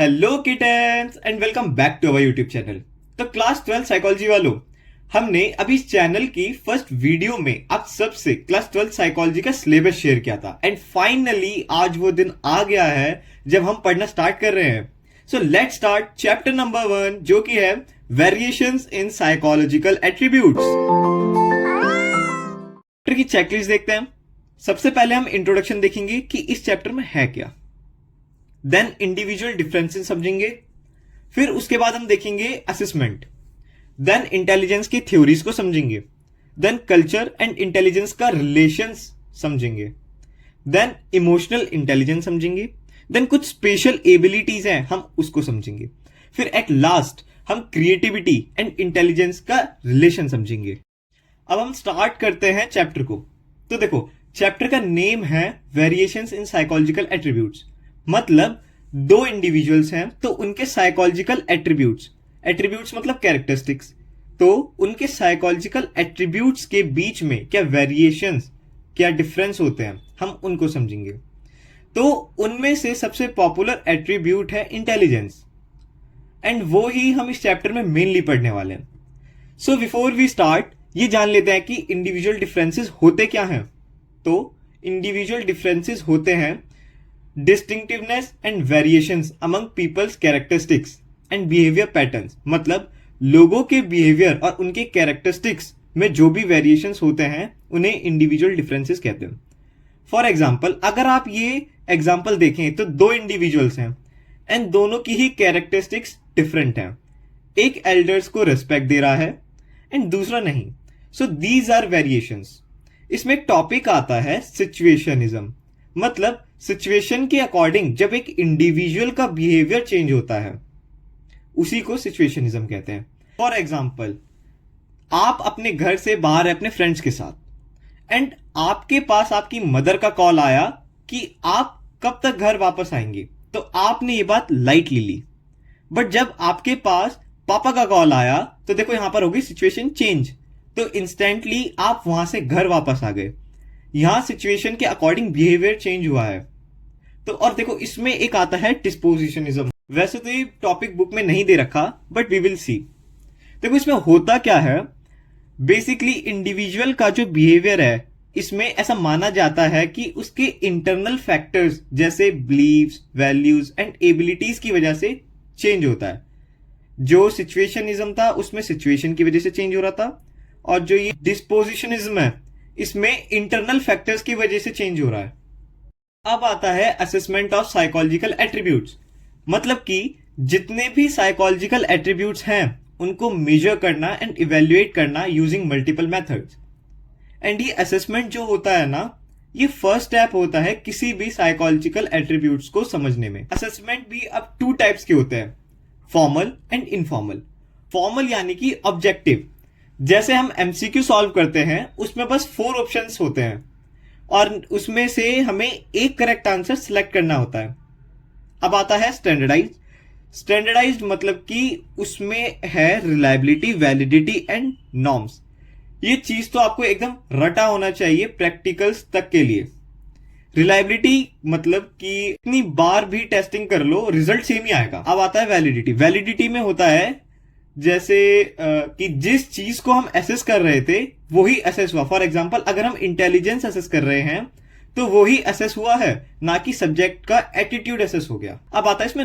Hello kittens and welcome back to our YouTube channel. तो class 12 psychology वालों, हमने अभी इस चैनल की फर्स्ट वीडियो में आप सबसे क्लास 12 साइकोलॉजी का सिलेबस शेयर किया था एंड फाइनली आज वो दिन आ गया है जब हम पढ़ना स्टार्ट कर रहे हैं। So let's start chapter number 1 जो कि है variations in psychological attributes. Chapter की चेकलिस्ट देखते हैं। सबसे पहले हम इंट्रोडक्शन देखेंगे कि इस चैप्टर में है क्या, देन इंडिविजुअल डिफरेंसेस समझेंगे, फिर उसके बाद हम देखेंगे असेसमेंट, देन इंटेलिजेंस की थ्योरीज को समझेंगे, देन कल्चर एंड इंटेलिजेंस का रिलेशंस समझेंगे, देन इमोशनल इंटेलिजेंस समझेंगे, देन कुछ स्पेशल एबिलिटीज हैं हम उसको समझेंगे, फिर एट लास्ट हम क्रिएटिविटी एंड इंटेलिजेंस का रिलेशन समझेंगे। अब हम स्टार्ट करते हैं चैप्टर को। तो देखो, चैप्टर का नेम है वेरिएशंस इन साइकोलॉजिकल एट्रीब्यूट्स, मतलब दो इंडिविजुअल्स हैं तो उनके साइकोलॉजिकल एट्रीब्यूट्स मतलब कैरेक्टरिस्टिक्स, तो उनके साइकोलॉजिकल एट्रीब्यूट्स के बीच में क्या वेरिएशंस, क्या डिफरेंस होते हैं, हम उनको समझेंगे। तो उनमें से सबसे पॉपुलर एट्रीब्यूट है इंटेलिजेंस एंड वो ही हम इस चैप्टर में मेनली पढ़ने वाले हैं। सो बिफोर वी स्टार्ट ये जान लेते हैं कि इंडिविजुअल डिफरेंसेस होते क्या हैं। तो इंडिविजुअल डिफरेंसेस होते हैं distinctiveness and variations among people's characteristics and behaviour patterns, मतलब लोगों के बिहेवियर और उनके कैरेक्टरिस्टिक्स में जो भी वेरिएशंस होते हैं उन्हें इंडिविजुअल डिफरेंसेस कहते हैं। फॉर एग्जाम्पल, अगर आप ये एग्जाम्पल देखें तो दो इंडिविजुअल्स हैं एंड दोनों की ही कैरेक्टरिस्टिक्स डिफरेंट हैं। एक एल्डर्स को रिस्पेक्ट दे रहा है एंड दूसरा नहीं। So these are variations. इसमें एक टॉपिक आता है सिचुएशनिज्म, मतलब सिचुएशन के अकॉर्डिंग जब एक इंडिविजुअल का बिहेवियर चेंज होता है उसी को सिचुएशनिज्म कहते हैं। फॉर एग्जाम्पल, आप अपने घर से बाहर है अपने फ्रेंड्स के साथ एंड आपके पास आपकी मदर का कॉल आया कि आप कब तक घर वापस आएंगे, तो आपने ये बात लाइटली ली। बट जब आपके पास पापा का कॉल आया तो देखो यहां पर होगी सिचुएशन चेंज, तो इंस्टेंटली आप वहां से घर वापस आ गए। यहां सिचुएशन के अकॉर्डिंग बिहेवियर चेंज हुआ है। तो और देखो इसमें एक आता है डिस्पोजिशनिज्म। वैसे तो ये टॉपिक बुक में नहीं दे रखा बट वी विल सी। देखो इसमें होता क्या है, बेसिकली इंडिविजुअल का जो बिहेवियर है इसमें ऐसा माना जाता है कि उसके इंटरनल फैक्टर्स जैसे बिलीव्स, वैल्यूज एंड एबिलिटीज की वजह से चेंज होता है। जो सिचुएशनिज्म था उसमें सिचुएशन की वजह से चेंज हो रहा था, और जो ये डिस्पोजिशनिज्म है इसमें इंटरनल फैक्टर्स की वजह से चेंज हो रहा है। अब आता है असेसमेंट ऑफ साइकोलॉजिकल एट्रीब्यूट्स, मतलब कि जितने भी साइकोलॉजिकल एट्रीब्यूट्स हैं उनको मेजर करना एंड इवेल्युएट करना यूजिंग मल्टीपल मेथड्स। एंड ये असेसमेंट जो होता है ना, ये फर्स्ट स्टेप होता है किसी भी साइकोलॉजिकल एट्रीब्यूट्स को समझने में। असेसमेंट भी अब टू टाइप्स के होते हैं, फॉर्मल एंड इनफॉर्मल। फॉर्मल यानी कि ऑब्जेक्टिव, जैसे हम एमसीक्यू सॉल्व करते हैं उसमें बस 4 ऑप्शंस होते हैं और उसमें से हमें एक करेक्ट आंसर सिलेक्ट करना होता है। अब आता है स्टैंडर्डाइज्ड मतलब कि उसमें है रिलायबिलिटी, वैलिडिटी एंड नॉर्म्स। ये चीज तो आपको एकदम रटा होना चाहिए प्रैक्टिकल्स तक के लिए। रिलायबिलिटी मतलब कि इतनी बार भी टेस्टिंग कर लो रिजल्ट सेम ही आएगा। अब आता है वैलिडिटी में होता है जैसे कि जिस चीज को हम एसेस कर रहे थे वही एसेस हुआ। फॉर एग्जांपल, अगर हम इंटेलिजेंस एसेस कर रहे हैं तो वही एसेस हुआ है, ना कि सब्जेक्ट का एटीट्यूड एसेस हो गया। अब आता है इसमें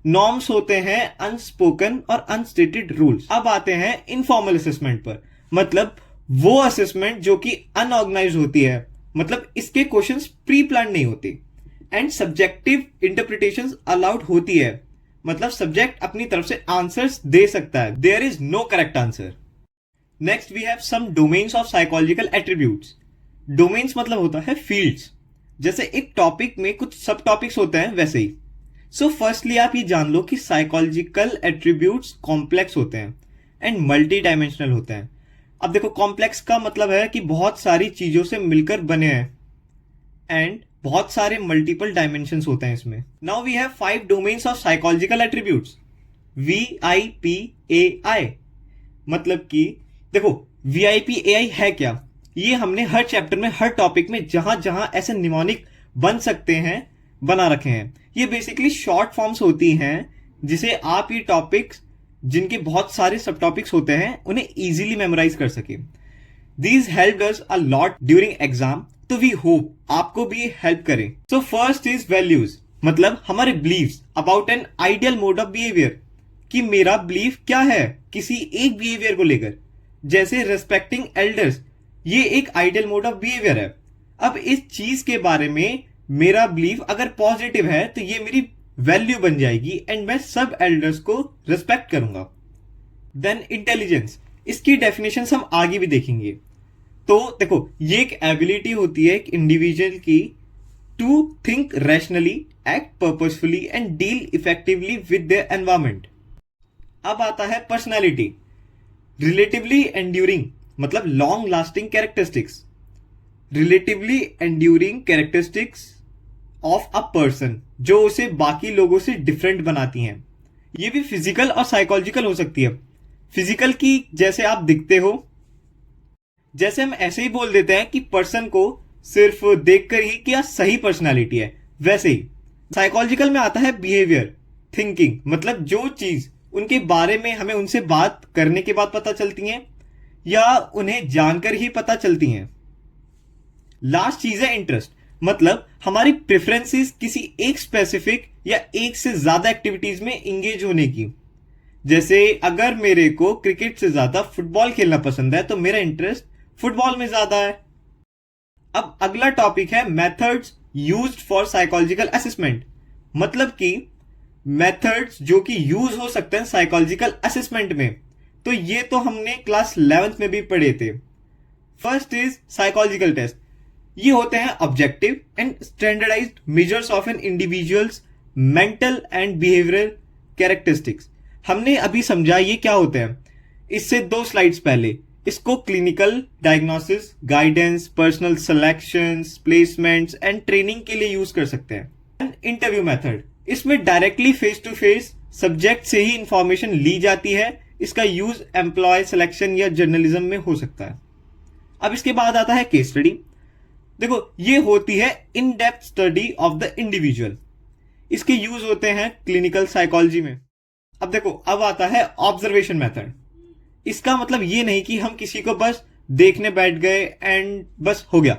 नॉर्म्स होते हैं अनस्पोकन और अनस्टेटेड रूल्स। अब आते हैं इनफॉर्मल असेसमेंट पर, मतलब वो असेसमेंट जो कि अनऑर्गेनाइज होती है, मतलब इसके क्वेश्चंस प्री प्लान नहीं होते एंड सब्जेक्टिव इंटरप्रिटेशंस अलाउड होती है, मतलब सब्जेक्ट अपनी तरफ से आंसर्स दे सकता है। There is no correct answer. Next we have some domains of psychological attributes. Domains मतलब होता है फील्ड्स, जैसे एक टॉपिक में कुछ सब टॉपिक्स होते हैं वैसे ही। सो फर्स्टली आप ये जान लो कि साइकोलॉजिकल एट्रीब्यूट्स कॉम्प्लेक्स होते हैं एंड मल्टी डायमेंशनल होते हैं। अब देखो, कॉम्प्लेक्स का मतलब है कि बहुत सारी चीजों से मिलकर बने हैं एंड बहुत सारे मल्टीपल डायमेंशंस होते हैं इसमें। Now we have 5 domains of psychological attributes. VIPAI, मतलब कि देखो VIPAI है क्या, ये हमने हर चैप्टर में हर टॉपिक में जहां जहां ऐसे निमोनिक बन सकते हैं बना रखे हैं। ये बेसिकली शॉर्ट फॉर्म्स होती हैं जिसे आप ये टॉपिक्स जिनके बहुत सारे सब टॉपिक्स होते हैं उन्हें इजीली मेमोराइज कर सके। These help us a lot during exam, तो वी होप आपको भी हेल्प करें। सो फर्स्ट इज वैल्यूज, मतलब हमारे beliefs about an ideal mode of behaviour, कि मेरा बिलीफ क्या है किसी एक बिहेवियर को लेकर। जैसे रेस्पेक्टिंग एल्डर्स, ये एक आइडियल मोड ऑफ बिहेवियर है। अब इस चीज के बारे में मेरा बिलीफ अगर पॉजिटिव है तो ये मेरी वैल्यू बन जाएगी एंड मैं सब एल्डर्स को रिस्पेक्ट करूंगा। देन इंटेलिजेंस, इसकी डेफिनेशन हम आगे भी देखेंगे। तो देखो, ये एक एबिलिटी होती है एक इंडिविजुअल की to think rationally, act purposefully and deal effectively with the environment. अब आता है पर्सनैलिटी, रिलेटिवली एंड्यूरिंग, मतलब long lasting characteristics, relatively enduring characteristics of a person, जो उसे बाकी लोगों से डिफरेंट बनाती हैं। ये भी फिजिकल और साइकोलॉजिकल हो सकती है। फिजिकल की, जैसे आप दिखते हो, जैसे हम ऐसे ही बोल देते हैं कि पर्सन को सिर्फ देखकर ही क्या सही पर्सनालिटी है, वैसे ही साइकोलॉजिकल में आता है बिहेवियर, थिंकिंग, मतलब जो चीज उनके बारे में हमें उनसे बात करने के बाद पता चलती हैं या उन्हें जानकर ही पता चलती हैं। लास्ट चीज है इंटरेस्ट, मतलब हमारी प्रेफरेंसेस किसी एक स्पेसिफिक या एक से ज्यादा एक्टिविटीज में इंगेज होने की। जैसे अगर मेरे को क्रिकेट से ज्यादा फुटबॉल खेलना पसंद है तो मेरा इंटरेस्ट फुटबॉल में ज्यादा है। अब अगला टॉपिक है methods used for psychological assessment, मतलब कि मेथड्स जो कि यूज हो सकते हैं साइकोलॉजिकल असेसमेंट में। तो ये तो हमने क्लास 11th में भी पढ़े थे। First is psychological test. ये होते हैं objective and standardised measures of an individual's mental and behavioural characteristics. हमने अभी समझा ये क्या होते हैं, इससे 2 स्लाइड्स पहले। इसको clinical diagnosis, guidance, personal selections, placements and training के लिए यूज कर सकते हैं। इंटरव्यू मेथड, इसमें directly face to face subject से ही इंफॉर्मेशन ली जाती है। इसका यूज एम्प्लॉय सिलेक्शन या जर्नलिज्म में हो सकता है। अब इसके बाद आता है केस स्टडी। देखो, ये होती है in depth study of the individual. इसके यूज होते हैं क्लिनिकल साइकोलॉजी में। अब देखो, अब आता है ऑब्जर्वेशन मेथड। इसका मतलब ये नहीं कि हम किसी को बस देखने बैठ गए एंड बस हो गया।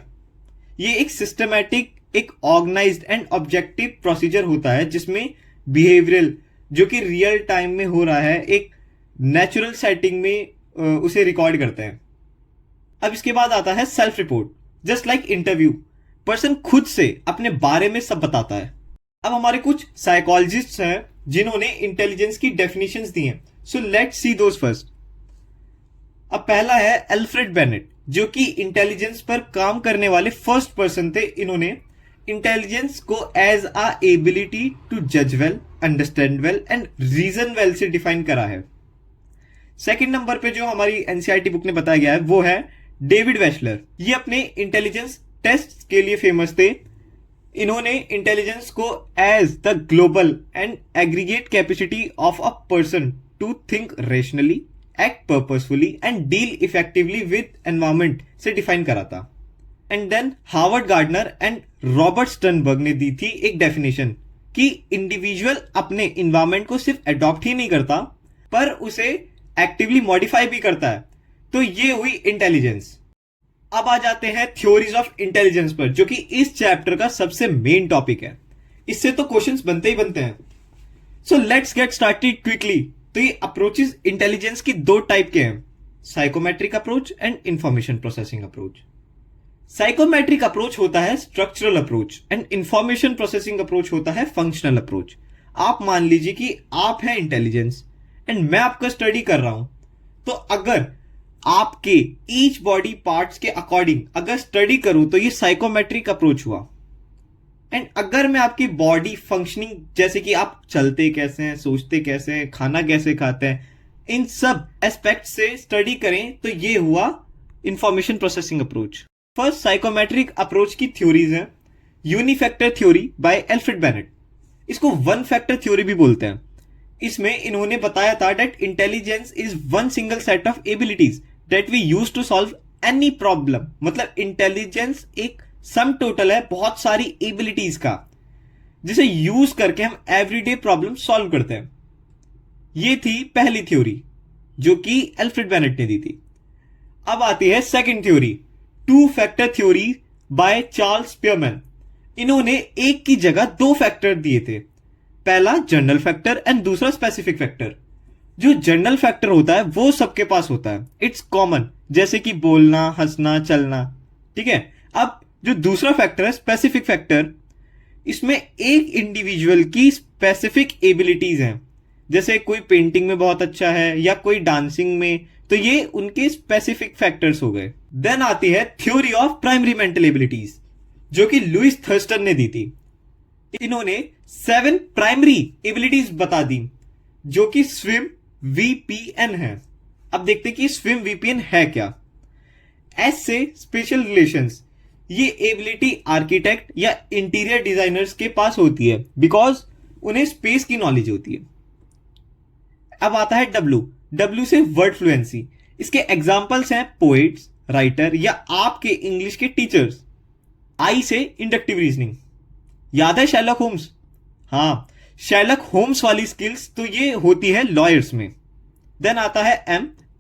ये एक सिस्टमैटिक, एक ऑर्गेनाइज्ड एंड ऑब्जेक्टिव प्रोसीजर होता है जिसमें बिहेवियरल, जो कि रियल टाइम में हो रहा है, एक नेचुरल सेटिंग में उसे रिकॉर्ड करते हैं। अब इसके बाद आता है self report. Just like interview, person खुद से अपने बारे में सब बताता है। अब हमारे कुछ साइकोलॉजिस्ट्स हैं जिन्होंने इंटेलिजेंस की डेफिनेशंस दी हैं। So let's see those first. अब पहला है अल्फ्रेड बेनेट, जो कि इंटेलिजेंस पर काम करने वाले फर्स्ट पर्सन थे। इन्होंने इंटेलिजेंस को एज अ एबिलिटी टू जज well, understand well and reason well से डिफाइन करा है। सेकंड नंबर पे जो हमारी एनसीईआरटी बुक ने बताया गया है वो है डेविड वेशलर। ये अपने इंटेलिजेंस टेस्ट के लिए फेमस थे। इन्होंने इंटेलिजेंस को as the global and aggregate capacity of a person to think rationally, act purposefully and deal effectively with environment से डिफाइन करा था। And then Howard Gardner and Robert Sternberg ने दी थी एक डेफिनेशन कि इंडिविजुअल अपने इन्वायरमेंट को सिर्फ अडॉप्ट ही नहीं करता पर उसे एक्टिवली मॉडिफाई भी करता है। तो ये हुई इंटेलिजेंस। अब आ जाते हैं थ्योरीज ऑफ इंटेलिजेंस पर, जो कि इस चैप्टर का सबसे मेन टॉपिक है। इससे तो क्वेश्चंस बनते ही बनते हैं। So let's get started quickly. तो ये अप्रोचेस इंटेलिजेंस की 2 टाइप के हैं, psychometric approach and information processing approach. Psychometric approach होता है structural approach and information processing approach होता है फंक्शनल अप्रोच। आप मान लीजिए कि आप हैं इंटेलिजेंस एंड मैं आपका स्टडी कर रहा हूं, तो अगर आपके ईच बॉडी पार्ट्स के अकॉर्डिंग अगर स्टडी करूं तो ये साइकोमेट्रिक अप्रोच हुआ। एंड अगर मैं आपकी बॉडी फंक्शनिंग, जैसे कि आप चलते कैसे हैं, सोचते कैसे हैं, खाना कैसे खाते हैं, इन सब एस्पेक्ट से स्टडी करें तो ये हुआ information processing approach. First psychometric approach की थ्योरीज हैं unifactor theory by Alfred Binet. इसको वन फैक्टर थ्योरी भी बोलते हैं। इसमें इन्होंने बताया था that intelligence is one single set of abilities that we use to solve any problem. मतलब इंटेलिजेंस एक सम टोटल है बहुत सारी एबिलिटीज का, जिसे यूज करके हम एवरीडे प्रॉब्लम सॉल्व करते हैं। ये थी पहली थ्योरी जो कि एल्फ्रेड बेनेट ने दी थी। अब आती है second theory, two factor theory by Charles Spearman. इन्होंने एक की जगह दो फैक्टर दिए थे, पहला जनरल फैक्टर एंड दूसरा स्पेसिफिक फैक्टर। जो जनरल फैक्टर होता है वो सबके पास होता है, इट्स कॉमन, जैसे कि बोलना, हंसना, चलना, ठीक है। अब जो दूसरा फैक्टर है स्पेसिफिक फैक्टर, इसमें एक इंडिविजुअल की स्पेसिफिक एबिलिटीज हैं, जैसे कोई पेंटिंग में बहुत अच्छा है या कोई डांसिंग में, तो ये उनके स्पेसिफिक फैक्टर्स हो गए। देन आती है theory of primary mental abilities जो कि लुइस थर्स्टन ने दी थी। इन्होंने 7 प्राइमरी एबिलिटीज बता दी जो कि स्विम, वीपीएन है। अब देखते हैं कि स्विम वीपीएन है क्या। एस से स्पेशल रिलेशंस, ये एबिलिटी आर्किटेक्ट या इंटीरियर डिजाइनर्स के पास होती है बिकॉज उन्हें स्पेस की नॉलेज होती है। अब आता है डब्ल्यू से वर्ड फ्लुएंसी। इसके एग्जांपल्स हैं पोएट्स, राइटर या आपके इंग्लिश के टीचर्स। आई से इंडक्टिव रीजनिंग, याद है शेरलॉक होम्स? हाँ, शेरलॉक होम्स वाली स्किल्स तो ये होती है लॉयर्स में। देन आता है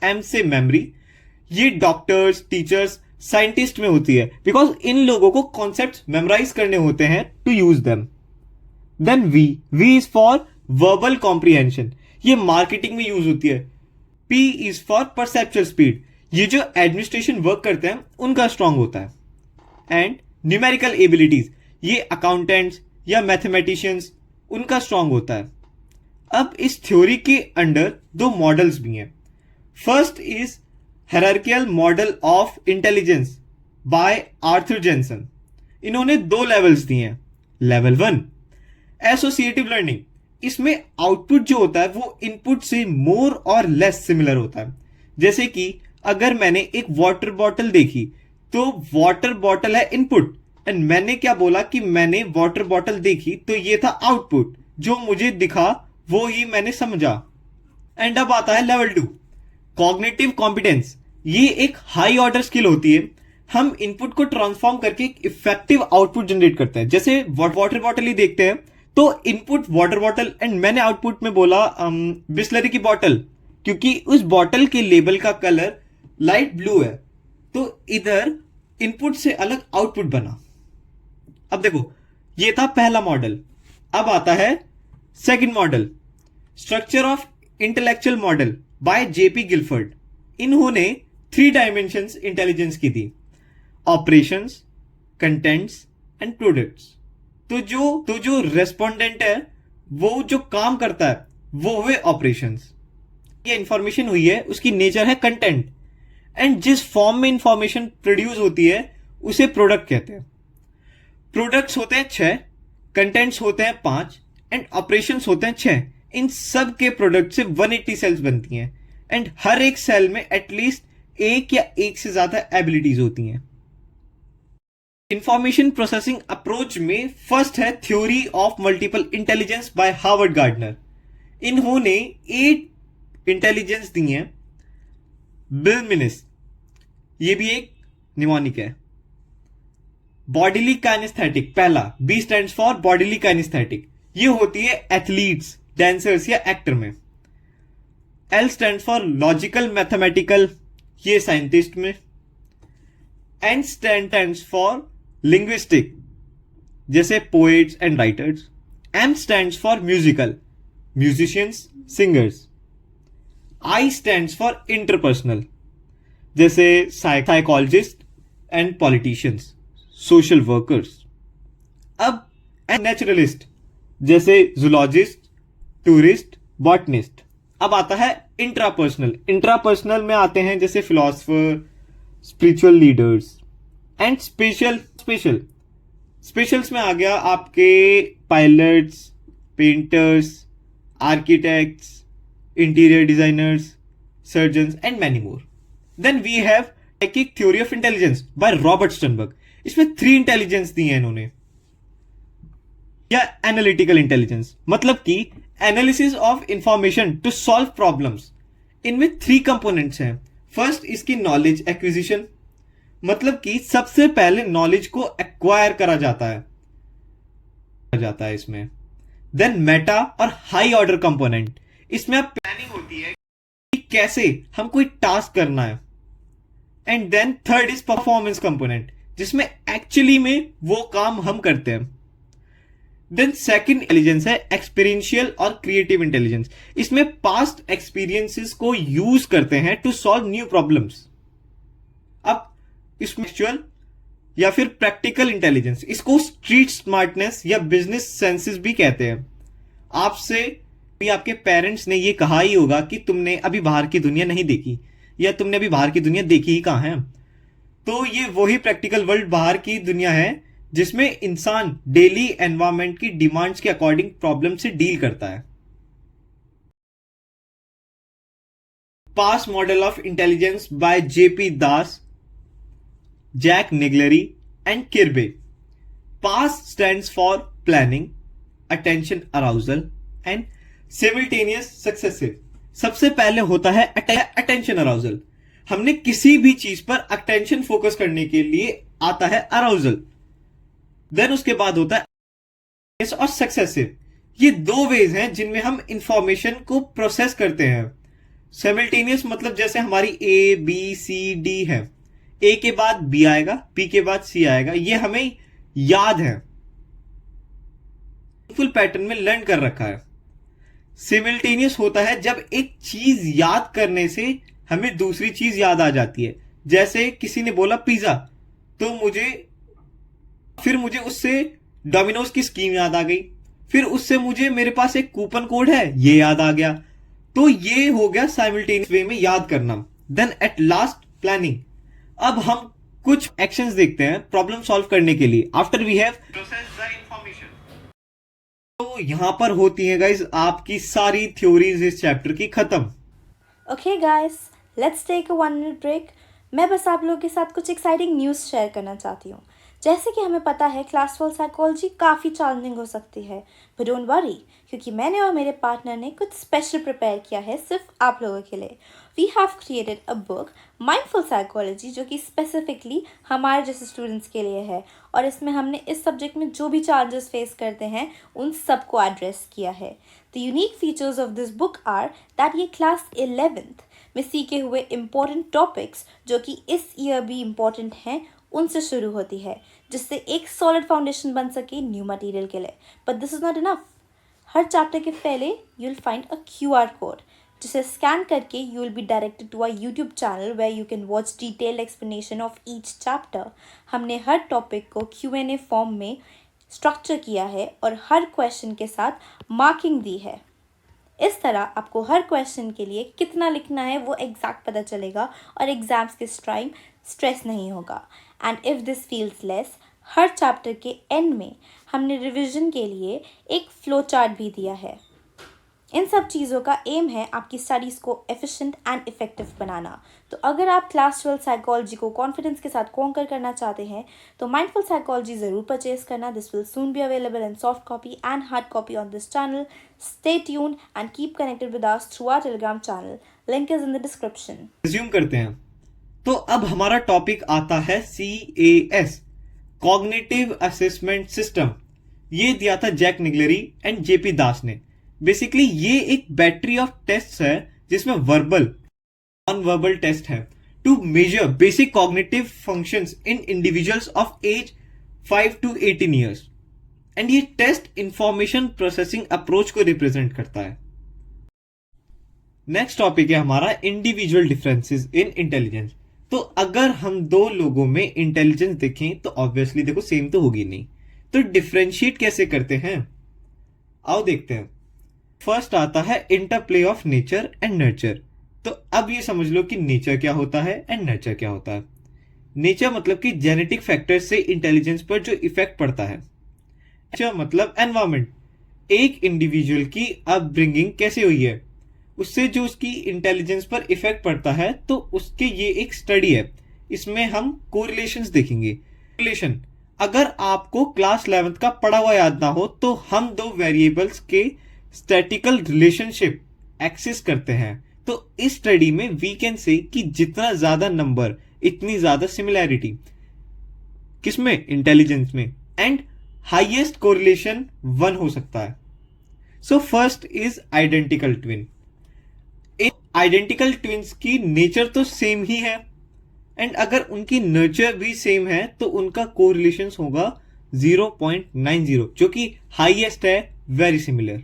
एम से मेमोरी, ये डॉक्टर्स, टीचर्स, साइंटिस्ट में होती है बिकॉज इन लोगों को कॉन्सेप्ट्स मेमोराइज करने होते हैं to use them. Then V is for verbal comprehension, ये मार्केटिंग में यूज होती है। P is for perceptual speed, ये जो एडमिनिस्ट्रेशन वर्क करते हैं उनका स्ट्रांग होता है। एंड न्यूमेरिकल एबिलिटीज, ये अकाउंटेंट्स या मैथमेटिशियंस, उनका स्ट्रांग होता है। अब इस थ्योरी के अंडर दो मॉडल्स भी हैं। First is hierarchical model of intelligence by Arthur Jensen. इन्होंने 2 लेवल्स दिए हैं। लेवल 1 एसोसिएटिव लर्निंग, इसमें आउटपुट जो होता है वो इनपुट से मोर और लेस सिमिलर होता है। जैसे कि अगर मैंने एक वाटर बॉटल देखी तो वाटर बॉटल है इनपुट एंड मैंने क्या बोला कि मैंने वाटर बॉटल देखी, तो ये था आउटपुट, जो मुझे दिखा वो ही मैंने समझा। एंड अब आता है लेवल 2 कॉग्निटिव कॉम्पिटेंस। ये एक हाई ऑर्डर स्किल होती है, हम इनपुट को ट्रांसफॉर्म करके एक इफेक्टिव आउटपुट जनरेट करते हैं। जैसे वाटर बॉटल ही देखते हैं तो इनपुट वाटर बॉटल एंड मैंने आउटपुट में बोला बिस्लरी की बॉटल, क्योंकि उस बॉटल के लेबल का कलर लाइट ब्लू है, तो इधर इनपुट से अलग आउटपुट बना। अब देखो, ये था पहला मॉडल। अब आता है second model, structure of intellectual model by JP Gilford. इन्होंने 3 डायमेंशंस इंटेलिजेंस की थी, ऑपरेशंस, कंटेंट्स एंड प्रोडक्ट्स। तो जो रेस्पोंडेंट है, वो जो काम करता है वो हुए ऑपरेशंस। ये इंफॉर्मेशन हुई है, उसकी नेचर है कंटेंट, एंड जिस फॉर्म में इंफॉर्मेशन प्रोड्यूस होती है उसे प्रोडक्ट कहते हैं। प्रोडक्ट्स होते हैं 6, कंटेंट्स होते हैं 5 एंड ऑपरेशंस होते हैं 6। इन सब के प्रोडक्ट से 180 सेल्स बनती हैं एंड हर एक सेल में एटलीस्ट एक या एक से ज्यादा एबिलिटीज होती हैं। इंफॉर्मेशन प्रोसेसिंग अप्रोच में फर्स्ट है theory of multiple intelligence bye Harvard gardener. इन्होंने 8 इंटेलिजेंस दी हैं। बिल मिनिस, ये भी एक निमोनिक है। बॉडीली काइनेस्थेटिक, पहला B stands for bodily kinesthetic, ये होती है एथलीट्स, डांसर्स या एक्टर में। L stands for logical mathematical, ये साइंटिस्ट में। एन स्टैंड्स फॉर लिंग्विस्टिक, जैसे poets and writers. M stands for musical, musicians, singers. I stands for interpersonal, जैसे psychologist and politicians, social workers. अब naturalist, जैसे zoologist, tourist, botanist. अब आता है intrapersonal. Intrapersonal में आते हैं जैसे philosopher, spiritual leaders and specials में आ गया आपके pilots, painters, architects, interior designers, surgeons and many more. Then we have psychic theory of intelligence by Robert Sternberg. इसमें 3 इंटेलिजेंस दी है इन्होंने। या एनालिटिकल इंटेलिजेंस, मतलब कि analysis of information to solve problems. इनमें 3 कंपोनेंट्स हैं। फर्स्ट इसकी नॉलेज एक्विजिशन, मतलब कि सबसे पहले नॉलेज को एक्वायर करा जाता है। जाता है इसमें। देन मेटा और हाई ऑर्डर कंपोनेंट, इसमें अब प्लानिंग होती है कि कैसे हम कोई टास्क करना है। And then third is performance component, जिसमें एक्चुअली में वो काम हम करते हैं। देन सेकंड इंटेलिजेंस है एक्सपीरियंशियल और क्रिएटिव इंटेलिजेंस, इसमें पास्ट एक्सपीरियंसेस को यूज करते हैं टू सॉल्व न्यू प्रॉब्लम्स। अब इसमें एक्चुअल या फिर प्रैक्टिकल इंटेलिजेंस, इसको स्ट्रीट स्मार्टनेस या बिजनेस सेंसेस भी कहते हैं। आपसे भी आपके पेरेंट्स ने ये कहा ही होगा कि तुमने अभी बाहर की दुनिया नहीं देखी, या तुमने अभी बाहर की दुनिया देखी ही कहां है। तो ये वही प्रैक्टिकल वर्ल्ड बाहर की दुनिया है जिसमें इंसान डेली एनवायरमेंट की डिमांड्स के अकॉर्डिंग प्रॉब्लम से डील करता है। PASS model of intelligence by JP Das, Jack Naglieri and Kirby. PASS stands for planning, attention arousal and simultaneous successive. सबसे पहले होता है अटेंशन अराउजल। हमने किसी भी चीज पर अटेंशन फोकस करने के लिए आता है अराउजल। देन उसके बाद होता है और सक्सेसिव। ये दो वेज हैं जिनमें हम इंफॉर्मेशन को प्रोसेस करते हैं। सिमिल्टेनियस मतलब जैसे हमारी ए बी सी डी है, ए के बाद बी आएगा, बी के बाद सी आएगा, ये हमें याद है, फुल पैटर्न में लर्न कर रखा है। सिमिल्टेनियस होता है जब एक चीज याद करने से हमें दूसरी चीज याद आ जाती है। जैसे किसी ने बोला पिज्जा, तो मुझे उससे डोमिनोज की स्कीम याद आ गई, फिर उससे मुझे मेरे पास एक कूपन कोड है ये याद आ गया। तो ये हो गया साइमल्टेनियस वे में याद करना। Then at last planning. अब हम कुछ एक्शंस देखते हैं प्रॉब्लम सॉल्व करने के लिए after we have processed the information. तो यहां पर होती है गाइस आपकी सारी थ्योरीज इस चैप्टर की खत्म। Okay guys, let's take a 1 minute break. मैं बस आप लोगों के साथ कुछ एक्साइटिंग न्यूज़ शेयर करना चाहती हूँ। जैसे कि हमें पता है क्लास 12 साइकोलॉजी काफ़ी चैलेंजिंग हो सकती है, बट डोंट वरी, क्योंकि मैंने और मेरे पार्टनर ने कुछ स्पेशल प्रिपेयर किया है सिर्फ आप लोगों के लिए। We have created a book mindful psychology, जो कि स्पेसिफिकली हमारे जैसे स्टूडेंट्स के लिए है, और इसमें हमने इस सब्जेक्ट में जो भी चैलेंजेस फेस करते हैं उन सबको एड्रेस किया है। The unique features of this book are that ये क्लास 11th में सीखे हुए इम्पोर्टेंट टॉपिक्स जो कि इस ईयर भी इम्पोर्टेंट हैं उनसे शुरू होती है, जिससे एक सॉलिड फाउंडेशन बन सके न्यू मटेरियल के लिए। But this is not enough. हर चैप्टर के पहले you will find a QR code, जिसे स्कैन करके you will be directed to our YouTube channel where you can watch detailed explanation of each chapter. हमने हर topic को Q&A form में structure किया है और हर क्वेश्चन के साथ मार्किंग दी है। इस तरह आपको हर क्वेश्चन के लिए कितना लिखना है वो एग्जैक्ट पता चलेगा और एग्जाम्स के टाइम स्ट्रेस नहीं होगा। And if this feels less, her chapter के एंड में हमने रिवीजन के लिए एक फ्लो चार्ट भी दिया है। इन सब चीज़ों का एम है आपकी स्टडीज़ को एफिशिएंट एंड इफ़ेक्टिव बनाना। तो अगर आप क्लास 12 साइकोलॉजी को कॉन्फिडेंस के साथ कॉन्कर करना चाहते हैं तो माइंडफुल साइकोलॉजी ज़रूर परचेज करना। This will soon be available in soft copy and hard copy on this channel. Stay tuned and keep connected with us through our Telegram channel, link is in the description. Resume करते हैं। तो अब हमारा topic आता है CAS, cognitive assessment system. ये दिया था Jack Naglieri and JP Das ने। बेसिकली ये एक बैटरी ऑफ टेस्ट है जिसमें वर्बल, नॉन वर्बल टेस्ट है to measure basic cognitive functions in individuals of age 5 to 18 years. And ये टेस्ट इंफॉर्मेशन प्रोसेसिंग अप्रोच को रिप्रेजेंट करता है। नेक्स्ट टॉपिक है हमारा इंडिविजुअल डिफरेंसेस इन इंटेलिजेंस। तो अगर हम दो लोगों में इंटेलिजेंस देखें तो ऑब्वियसली देखो सेम तो होगी नहीं, तो डिफरेंशिएट कैसे करते हैं आओ देखते हैं। फर्स्ट आता है interplay of nature and nurture. तो अब ये समझ लो कि नेचर क्या होता है एंड नर्चर क्या होता है। नेचर मतलब कि जेनेटिक फैक्टर से इंटेलिजेंस पर जो इफेक्ट पड़ता है। नर्चर मतलब एनवायरमेंट, एक इंडिविजुअल की अपब्रिंगिंग कैसे हुई है उससे जो उसकी इंटेलिजेंस पर इफेक्ट पड़ता है, तो उसके ये एक स्टडी है। इसमें हम कोरिलेशंस देखेंगे। कोरिलेशन, अगर आपको क्लास 11th का पढ़ा हुआ याद ना हो तो हम दो वेरिएबल्स के स्टैटिकल रिलेशनशिप एक्सेस करते हैं। तो इस स्टडी में वी कैन से कि जितना ज्यादा नंबर इतनी ज्यादा सिमिलैरिटी, किसमें, इंटेलिजेंस में। एंड हाईएस्ट कोरिलेशन 1 हो सकता है. So first is identical twin. Identical twins की नेचर तो सेम ही है एंड अगर उनकी नेचर भी सेम है तो उनका कोरिलेशन होगा 0.90 जो कि हाईएस्ट है. Very similar.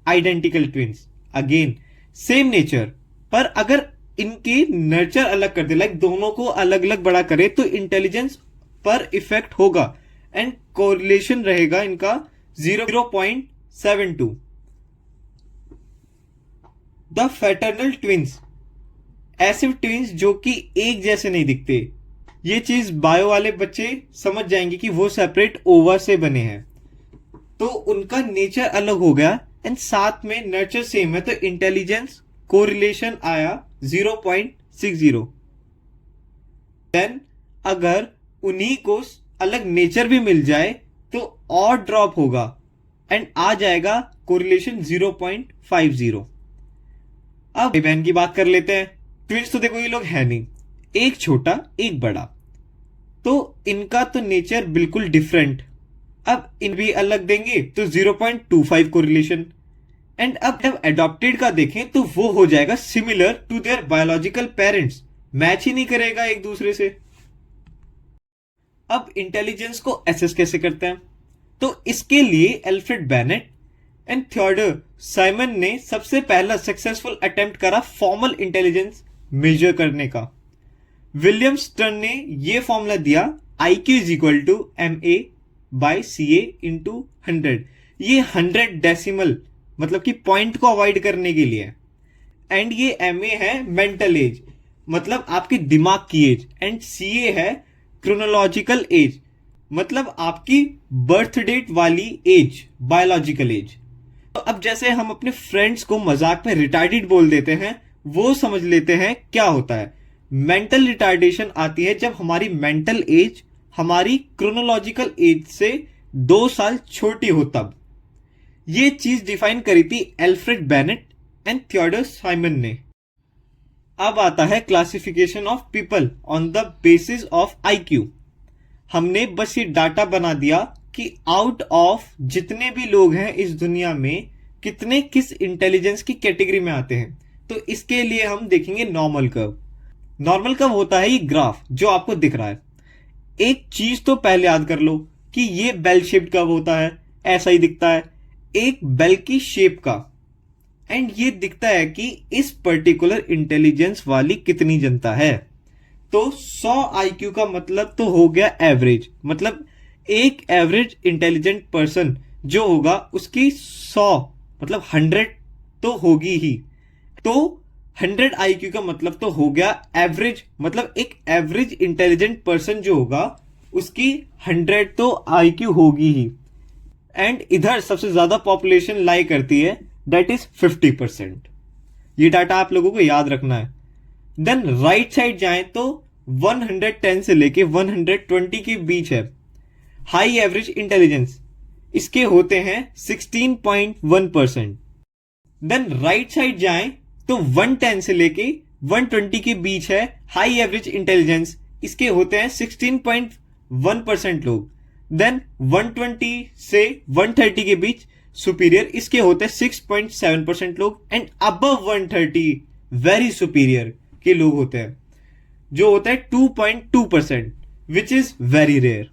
Identical twins again same nature, पर अगर इनके नर्चर अलग कर दे, लाइक दोनों को अलग अलग बड़ा करे, तो इंटेलिजेंस पर इफेक्ट होगा एंड कोरिलेशन रहेगा इनका 0.72. द फैटर्नल ट्विन्स, ऐसे ट्विन्स जो कि एक जैसे नहीं दिखते. ये चीज बायो वाले बच्चे समझ जाएंगे कि वो सेपरेट ओवा से बने हैं, तो उनका नेचर अलग हो गया एंड साथ में नर्चर सेम है, तो इंटेलिजेंस कोरिलेशन आया 0.60. देन अगर उन्हीं को अलग नेचर भी मिल जाए तो और ड्रॉप होगा एंड आ जाएगा कोरिलेशन 0.50. अब भाई बहन की बात कर लेते हैं. ट्विन्स तो देखो ये लोग है नहीं, एक छोटा एक बड़ा, तो इनका तो नेचर बिल्कुल डिफरेंट. अब इन भी अलग देंगे तो 0.25 कोरिलेशन. एंड अब जब एडॉप्टेड का देखें तो वो हो जाएगा similar to their biological parents, match ही नहीं करेगा एक दूसरे से. अब इंटेलिजेंस को एसेस कैसे करते हैं, तो इसके लिए Alfred Binet and Theodore Simon ने सबसे पहला सक्सेसफुल अटेम्प्ट करा फॉर्मल इंटेलिजेंस मेजर करने का. विलियम स्टर्न ने यह फॉर्मूला दिया IQ is equal to MA/CA into 100. ये 100 डेसिमल मतलब कि पॉइंट को अवॉइड करने के लिए. एंड ये MA है मेंटल एज, मतलब आपके दिमाग की एज, एंड CA है क्रोनोलॉजिकल एज, मतलब आपकी बर्थ डेट वाली एज, बायोलॉजिकल एज. तो अब जैसे हम अपने फ्रेंड्स को मजाक में रिटार्डेड बोल देते हैं, वो समझ लेते हैं क्या होता है. मेंटल रिटार्डेशन आती है जब हमारी मेंटल एज हमारी क्रोनोलॉजिकल एज से 2 साल छोटी हो तब. ये चीज डिफाइन करी थी Alfred Binet and Theodore Simon ने. अब आता है classification of people on the basis of IQ. हमने बस ये डाटा बना दिया कि आउट ऑफ जितने भी लोग हैं इस दुनिया में कितने किस इंटेलिजेंस की कैटेगरी में आते हैं. तो इसके लिए हम देखेंगे नॉर्मल कर्व. नॉर्मल कर्व होता है ये ग्राफ जो आपको दिख रहा है. एक चीज तो पहले याद कर लो कि ये बेल शेप्ड कर्व होता है, ऐसा ही दिखता है, एक बेल की शेप का. एंड ये दिखता है कि इस पर्टिकुलर इंटेलिजेंस वाली कितनी जनता है. तो 100 IQ का मतलब तो हो गया एवरेज, मतलब एक एवरेज इंटेलिजेंट पर्सन जो होगा उसकी 100 मतलब 100 तो होगी ही. तो 100 IQ का मतलब तो हो गया एवरेज, मतलब एक एवरेज इंटेलिजेंट पर्सन जो होगा उसकी 100 तो IQ होगी ही. एंड इधर सबसे ज्यादा पॉपुलेशन लाई करती है, दैट इज 50%. ये डाटा आप लोगों को याद रखना है. देन राइट साइड जाएं तो 110 से लेके 120 के बीच है हाई एवरेज इंटेलिजेंस, इसके होते हैं 16.1%. देन राइट साइड जाएं तो 110 से लेके 120 के बीच है हाई एवरेज इंटेलिजेंस, इसके होते हैं 16.1% लोग. देन 120 से 130 के बीच सुपीरियर, इसके होते हैं 6.7% लोग. एंड अबव 130 वेरी सुपीरियर के लोग होते हैं जो होता है 2.2%, which is very rare.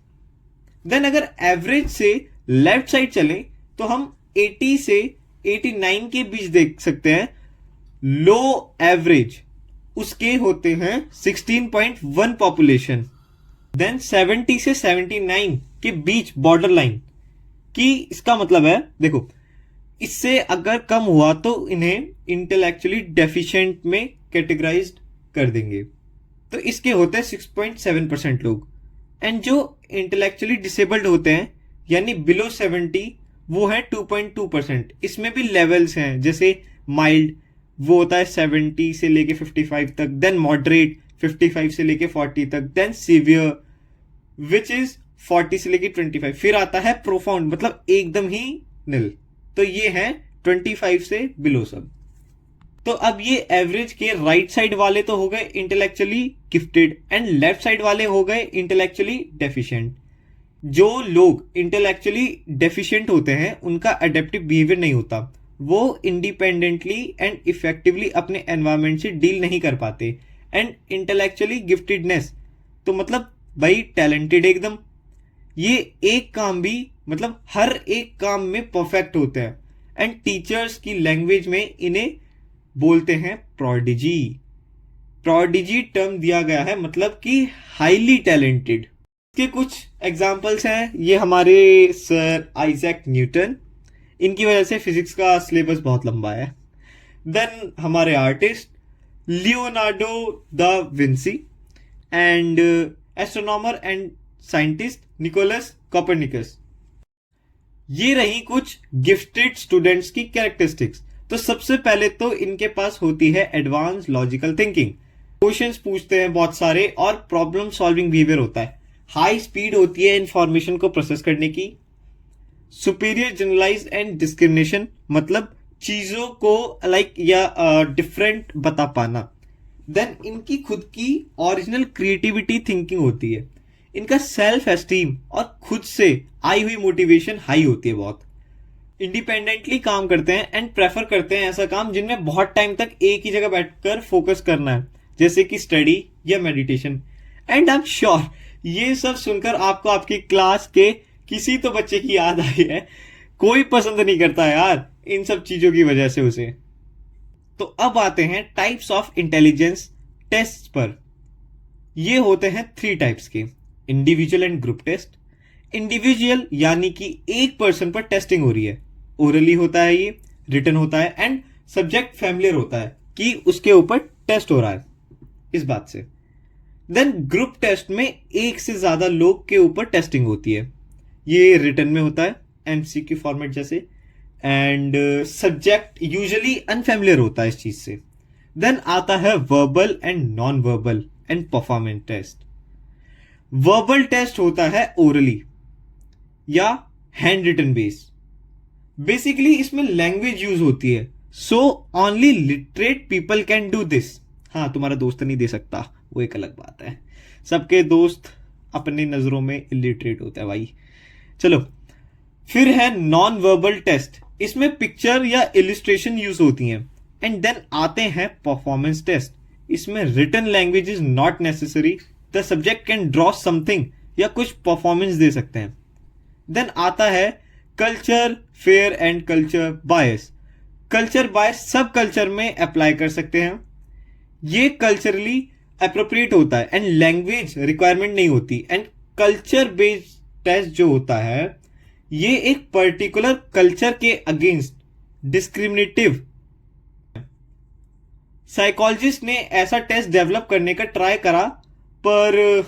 Then अगर एवरेज से लेफ्ट साइड चलें तो हम 80 से 89 के बीच देख सकते हैं लो एवरेज, उसके होते हैं 16.1 पॉपुलेशन. देन 70 से 79 के बीच बॉर्डर लाइन की, इसका मतलब है देखो इससे अगर कम हुआ तो इन्हें इंटेलेक्चुअली डेफिशिएंट में कैटेगराइज्ड कर देंगे, तो इसके होते हैं 6.7% लोग. एंड जो इंटेलेक्चुअली डिसेबल्ड होते हैं यानी बिलो 70 वो है 2.2%. इसमें भी लेवल्स हैं, जैसे माइल्ड वो होता है 70 से लेके 55 तक, देन मॉडरेट 55 से लेके 40 तक, देन सीवियर विच इज 40 से लेके 25, फिर आता है प्रोफाउंड मतलब एकदम ही नील, तो ये है 25 से बिलो सब. तो अब ये एवरेज के राइट साइड वाले तो हो गए intellectually gifted and left side वाले हो गए इंटेलेक्चुअली डेफिशिएंट. जो लोग इंटेलेक्चुअली डेफिशिएंट होते हैं उनका अडेप्टिव बिहेवियर नहीं होता, वो इंडिपेंडेंटली एंड इफेक्टिवली अपने एनवायरमेंट से डील नहीं कर पाते। एंड इंटेलेक्चुअली गिफ्टेडनेस तो मतलब भाई टैलेंटेड एकदम, ये एक काम भी मतलब हर एक काम में परफेक्ट होते हैं। एंड टीचर्स की लैंग्वेज में इन्हें बोलते हैं प्रोडिजी। प्रोडिजी टर्म दिया गया है मतलब कि हाईली टैलेंटेड। इसके कुछ एग्जाम्पल्स हैं, ये हमारे सर आइजैक न्यूटन, इनकी वजह से फिजिक्स का सिलेबस बहुत लंबा है। देन हमारे artist Leonardo da Vinci and astronomer and scientist Nicholas Copernicus. ये रही कुछ गिफ्टेड स्टूडेंट्स की कैरेक्टरिस्टिक्स। तो सबसे पहले तो इनके पास होती है एडवांस लॉजिकल थिंकिंग, क्वेश्चंस पूछते हैं बहुत सारे और प्रॉब्लम सॉल्विंग बिहेवियर होता है। हाई स्पीड होती है इंफॉर्मेशन को प्रोसेस करने की। सुपीरियर जनरलाइज एंड डिस्क्रिमिनेशन मतलब चीजों को लाइक या डिफरेंट बता पाना। देन इनकी खुद की ओरिजिनल क्रिएटिविटी थिंकिंग होती है। इनका सेल्फ एस्टीम और खुद से आई हुई मोटिवेशन हाई होती है बहुत। इंडिपेंडेंटली काम करते हैं एंड प्रेफर करते हैं ऐसा काम जिनमें बहुत टाइम तक एक ही जगह बैठकर फोकस करना है, जैसे कि स्टडी या meditation. And I am sure ये सब सुनकर आपको आपकी क्लास के किसी तो बच्चे की याद आई है। कोई पसंद नहीं करता यार इन सब चीजों की वजह से उसे। तो अब आते हैं टाइप्स ऑफ इंटेलिजेंस टेस्ट पर। ये होते हैं 3 टाइप्स के, individual and group test. Individual यानी कि एक पर्सन पर टेस्टिंग हो रही है, ओरली होता है, ये रिटन होता है एंड सब्जेक्ट फैमिलियर होता है कि उसके ऊपर टेस्ट हो रहा है इस बात से। देन ग्रुप टेस्ट में एक से ज्यादा लोग के ऊपर टेस्टिंग होती है, ये रिटन में होता है एमसीक्यू फॉर्मेट जैसे। एंड सब्जेक्ट यूजुअली अनफैमिलियर होता है इस चीज से। देन आता है verbal and non verbal and performance test. Verbal test होता है ओरली या हैंड रिटन बेस। बेसिकली इसमें लैंग्वेज यूज होती है, so only literate people can do this. हाँ, तुम्हारा दोस्त नहीं दे सकता, वो एक अलग बात है। सबके दोस्त अपनी नजरों में इलिटरेट होता है भाई। चलो, फिर है नॉन वर्बल टेस्ट। इसमें पिक्चर या इलिस्ट्रेशन यूज होती हैं। एंड देन आते हैं परफॉर्मेंस टेस्ट। इसमें written language is not necessary, the subject can draw something या कुछ परफॉर्मेंस दे सकते हैं। देन आता है culture fair and culture bias. Culture bias सब कल्चर में अप्लाई कर सकते हैं। ये कल्चरली अप्रोप्रिएट होता है एंड लैंग्वेज रिक्वायरमेंट नहीं होती। एंड कल्चर बेस्ड टेस्ट जो होता है ये एक पर्टिकुलर कल्चर के अगेंस्ट डिस्क्रिमिनेटिव। साइकोलॉजिस्ट ने ऐसा टेस्ट डेवलप करने का ट्राई करा, पर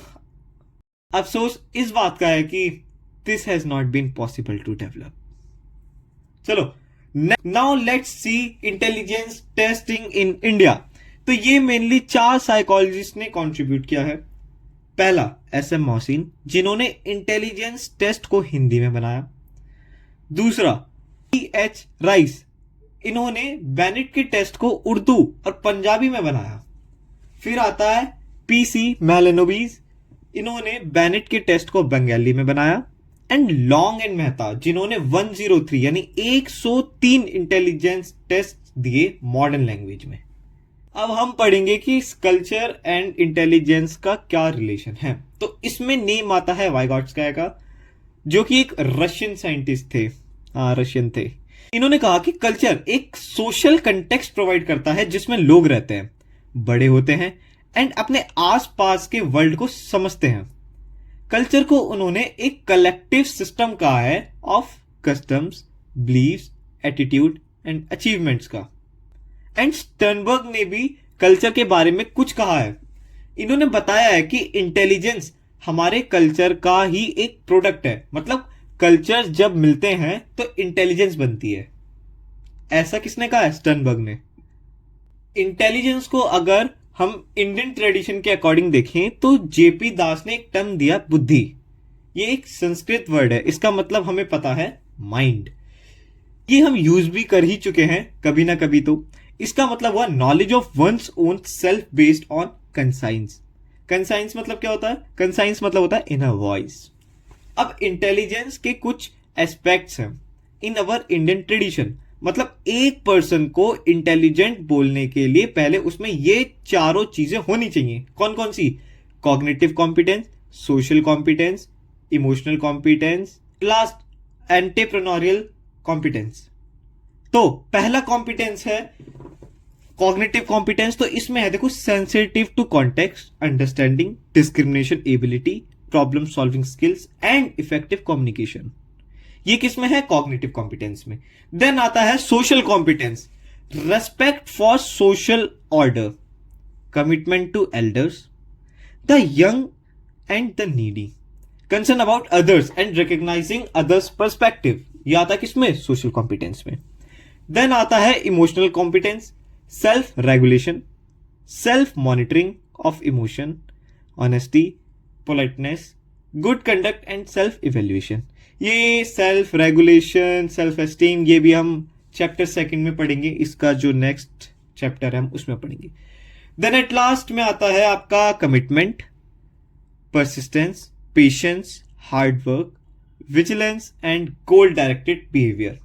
अफसोस इस बात का है कि this has not been possible to develop. चलो, now let's see intelligence testing in India. तो ये मेनली 4 साइकोलॉजिस्ट ने कंट्रीब्यूट किया है। पहला SM मोहसिन, जिन्होंने इंटेलिजेंस टेस्ट को हिंदी में बनाया। दूसरा TH राइस, इन्होंने बेनेट के टेस्ट को उर्दू और पंजाबी में बनाया। फिर आता है PC मैलेनोबिस, इन्होंने बेनेट के टेस्ट को बंगाली में बनाया। एंड लॉन्ग एंड मेहता, जिन्होंने 103 यानी 103 इंटेलिजेंस टेस्ट दिए मॉडर्न लैंग्वेज में। अब हम पढ़ेंगे कि कल्चर एंड इंटेलिजेंस का क्या रिलेशन है। तो इसमें नेम आता है वाइगॉट्स्काया का, जो कि एक रशियन साइंटिस्ट थे। रशियन थे। इन्होंने कहा कि कल्चर एक सोशल कंटेक्स्ट प्रोवाइड करता है जिसमें लोग रहते हैं, बड़े होते हैं एंड अपने आसपास के वर्ल्ड को समझते हैं। कल्चर को उन्होंने एक कलेक्टिव सिस्टम कहा है of customs, beliefs, attitude and achievements का। एंड स्टर्नबर्ग ने भी कल्चर के बारे में कुछ कहा है। इन्होंने बताया है कि इंटेलिजेंस हमारे कल्चर का ही एक प्रोडक्ट है, मतलब कल्चर जब मिलते हैं तो इंटेलिजेंस बनती है। ऐसा किसने कहा है? स्टर्नबर्ग ने। इंटेलिजेंस को अगर हम इंडियन ट्रेडिशन के अकॉर्डिंग देखें तो जेपी दास ने एक टर्म दिया, बुद्धि। ये एक संस्कृत वर्ड है, इसका मतलब हमें पता है माइंड। ये हम यूज भी कर ही चुके हैं कभी ना कभी। तो इसका मतलब हुआ knowledge of one's own self based on conscience. Conscience मतलब क्या होता है? कंसाइंस मतलब होता है इनर वॉइस। अब इंटेलिजेंस के कुछ एस्पेक्ट्स हैं इन अवर इंडियन ट्रेडिशन, मतलब एक पर्सन को इंटेलिजेंट बोलने के लिए पहले उसमें ये चारों चीजें होनी चाहिए। कौन कौन सी? Cognitive competence, social competence, emotional competence, last entrepreneurial competence. तो पहला कॉम्पिटेंस है कॉग्निटिव कॉम्पिटेंस। तो इसमें है देखो, sensitive to context, understanding, discrimination ability, problem solving skills and effective communication. ये किस में है? कॉग्निटिव कॉम्पिटेंस में। देन आता है social competence, respect for social order, commitment to elders, the young and the needy, concern about others and recognising others perspective. ये आता है किसमें? सोशल कॉम्पिटेंस में। देन आता है emotional competence, self regulation, self monitoring of emotion, honesty, politeness, good conduct and self evaluation. ये self regulation, self esteem, ये भी हम चैप्टर 2 में पढ़ेंगे। इसका जो नेक्स्ट चैप्टर है हम उसमें पढ़ेंगे। देन एट लास्ट में आता है आपका commitment, persistence, patience, hard work, vigilance and goal directed behaviour.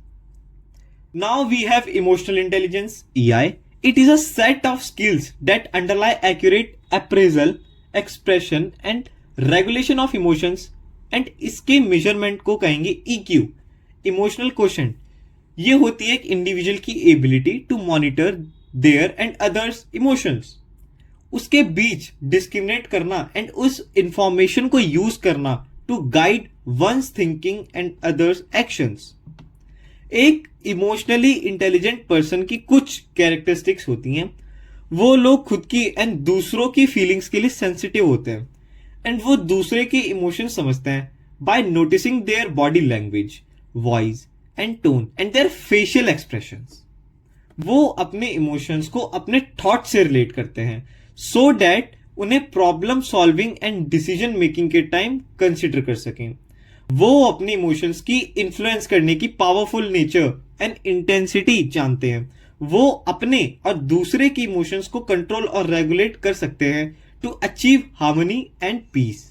Now we have emotional intelligence, EI. It is a set of skills that underlie accurate appraisal, expression and regulation of emotions, and इसके measurement को कहेंगे EQ, emotional quotient. ये होती है एक individual की ability to monitor their and others emotions, उसके बीच डिस्क्रिमिनेट करना एंड उस इंफॉर्मेशन को यूज करना to guide one's thinking and others actions. एक इमोशनली इंटेलिजेंट पर्सन की कुछ कैरेक्टरिस्टिक्स होती हैं। वो लोग खुद की एंड दूसरों की फीलिंग्स के लिए सेंसिटिव होते हैं एंड वो दूसरे की इमोशन समझते हैं by noticing their body language, voice and tone and their facial expressions. वो अपने इमोशंस को अपने थॉट से रिलेट करते हैं सो दैट उन्हें problem solving and decision making के टाइम कंसिडर कर सकें। वो अपने इमोशंस की इन्फ्लुएंस करने की पावरफुल नेचर एंड इंटेंसिटी जानते हैं। वो अपने और दूसरे की इमोशंस को कंट्रोल और रेगुलेट कर सकते हैं to achieve harmony and peace.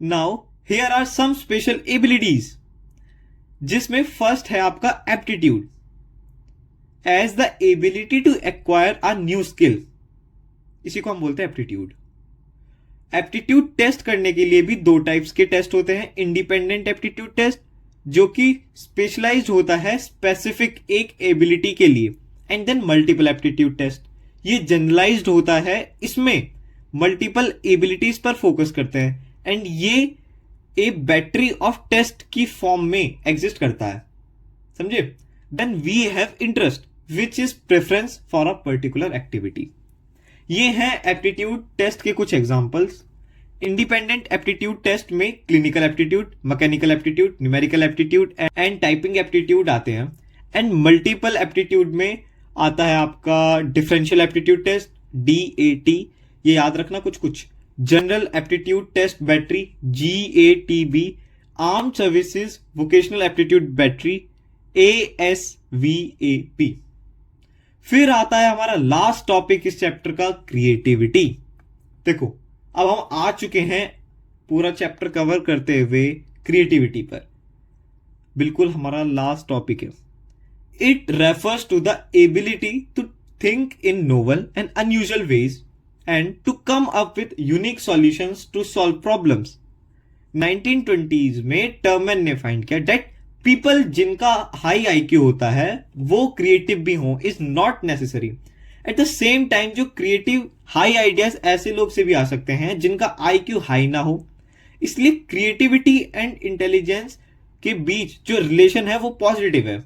Now here are some special abilities, जिसमें फर्स्ट है आपका aptitude as the ability to acquire a new skill. इसी को हम बोलते हैं एप्टीट्यूड। एप्टीट्यूड टेस्ट करने के लिए भी 2 टाइप्स के टेस्ट होते हैं। इंडिपेंडेंट एप्टीट्यूड टेस्ट जो कि स्पेशलाइज्ड होता है स्पेसिफिक एक एबिलिटी के लिए, and then multiple aptitude test, ये जनरलाइज्ड होता है, इसमें मल्टीपल एबिलिटीज पर फोकस करते हैं एंड ये ए बैटरी ऑफ टेस्ट की फॉर्म में एग्जिस्ट करता है, समझे। Then we have interest which is preference for a particular activity. ये हैं एप्टीट्यूड टेस्ट के कुछ एग्जांपल्स। इंडिपेंडेंट एप्टीट्यूड टेस्ट में clinical aptitude, mechanical aptitude, numerical aptitude and typing aptitude आते हैं। एंड मल्टीपल एप्टीट्यूड में आता है आपका डिफरेंशियल एप्टीट्यूड टेस्ट, DAT, ये याद रखना कुछ कुछ। General aptitude test battery, GATB, arm services vocational aptitude battery, ASVAP। फिर आता है हमारा लास्ट टॉपिक इस चैप्टर का, क्रिएटिविटी। देखो अब हम आ चुके हैं पूरा चैप्टर कवर करते हुए क्रिएटिविटी पर, बिल्कुल हमारा लास्ट टॉपिक है। It refers to the ability to think in novel and unusual ways and to come up with unique solutions to solve problems. 1920s में टर्मन ने फाइंड किया दैट पीपल जिनका हाई IQ होता है वो creative भी हो is not necessary. At the same time जो क्रिएटिव हाई आइडियाज ऐसे लोग से भी आ सकते हैं जिनका IQ हाई ना हो। इसलिए क्रिएटिविटी एंड इंटेलिजेंस के बीच जो रिलेशन है वो पॉजिटिव है,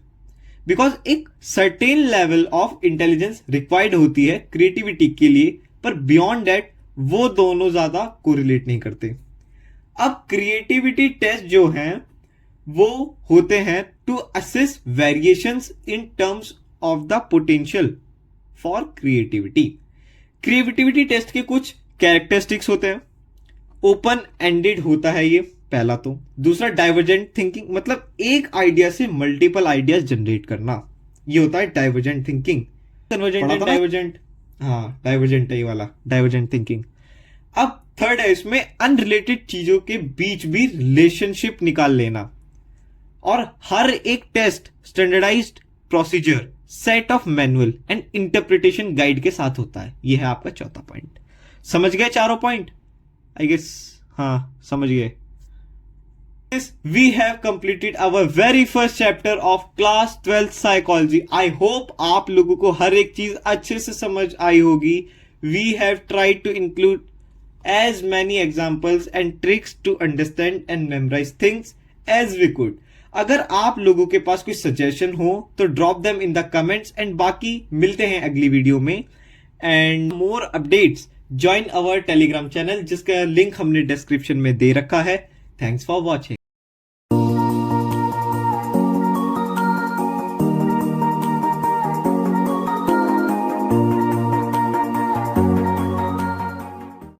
बिकॉज एक certain level of intelligence required होती है क्रिएटिविटी के लिए, पर बियॉन्ड दैट वो दोनों ज्यादा कोरिलेट नहीं करते। अब क्रिएटिविटी टेस्ट जो हैं वो होते हैं to assess variations in terms of the potential for creativity. Creativity test के कुछ कैरेक्टरिस्टिक्स होते हैं। ओपन एंडेड होता है ये पहला तो। दूसरा डाइवर्जेंट थिंकिंग, मतलब एक आइडिया से मल्टीपल आइडियाज जनरेट करना, ये होता है divergent thinking. Convergent and divergent, हाँ डाइवर्जेंट है ये वाला, डाइवर्जेंट थिंकिंग। अब थर्ड है इसमें अनरिलेटेड चीजों के बीच भी रिलेशनशिप निकाल लेना। और हर एक test standardised procedure, set of manual and interpretation guide के साथ होता है। यह है आपका चौथा पॉइंट। समझ गए चारों पॉइंट? आई गेस हाँ समझ गए। We have completed our very first chapter of class 12th psychology. I hope आप लोगों को हर एक चीज अच्छे से समझ आई होगी। We have tried to include as many examples and tricks to understand and memorize things as we could. अगर आप लोगों के पास कोई सजेशन हो तो drop them in the comments and बाकी मिलते हैं अगली वीडियो में। And more updates join our Telegram channel जिसका लिंक हमने डिस्क्रिप्शन में दे रखा है। Thanks for watching.